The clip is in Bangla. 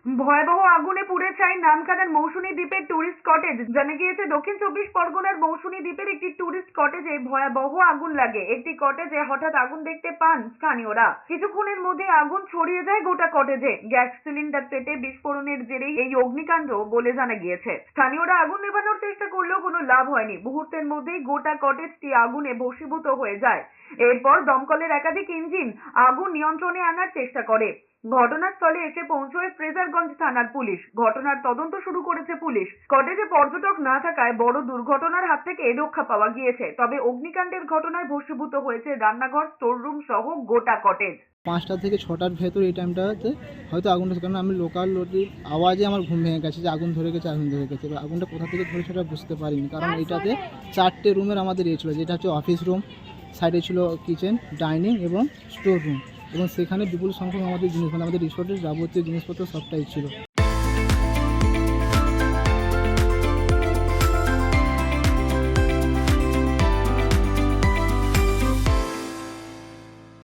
ভয়াবহ আগুনে পুড়ে ছাই নামখানার মৌসুমী দ্বীপের টুরিস্ট কটেজ। জানা গিয়েছে দক্ষিণ 24 পরগনার মৌসুমী দ্বীপের একটি টুরিস্ট কটেজে ভয়াবহ আগুন লাগে। একটি কটেজে হঠাৎ আগুন দেখতে পান স্থানীয়রা। কিছুক্ষণের মধ্যে আগুন ছড়িয়ে যায় গোটা কটেজে। গ্যাস সিলিন্ডার পেটে বিস্ফোরণের জেরেই এই অগ্নিকাণ্ড বলে জানা গিয়েছে। স্থানীয়রা আগুন নেভানোর চেষ্টা করলেও কোনো লাভ হয়নি। মুহূর্তের মধ্যেই গোটা কটেজটি আগুনে ভস্মীভূত হয়ে যায়। এরপর দমকলের একাধিক ইঞ্জিন আগুন নিয়ন্ত্রণে আনার চেষ্টা করে। ঘটনাস্থলে এসে পৌঁছয় ফ্রেজারগঞ্জ থানার পুলিশ। ঘটনার তদন্ত শুরু করেছে পুলিশ। কটেজে পর্যটক না থাকায় বড় দুর্ঘটনার হাত থেকে রক্ষা পাওয়া গিয়েছে। তবে অগ্নিকাণ্ডের ঘটনায় ভস্মীভূত হয়েছে রান্নাঘর, স্টোররুম সহ গোটা কটেজ। 5টা থেকে 6টার ভেতর এই টাইমটাতে হয়তো আগুনটা, কারণ আমি লোকাল আওয়াজে আমার ঘুম ভেঙে গেছে যে আগুন ধরে গেছে। এবার আগুনটা কোথা থেকে ধরে সেটা বুঝতে পারিনি, কারণ এটাতে 4টে রুমের আমাদের ছিল, যেটা হচ্ছে অফিস রুম, সাইডে ছিল কিচেন, ডাইনিং এবং স্টোর রুম, এবং সেখানে বিপুল সংখ্যক আমাদের জিনিস, মানে আমাদের রিসোর্টের যাবতীয় জিনিসপত্র সবটাই ছিল।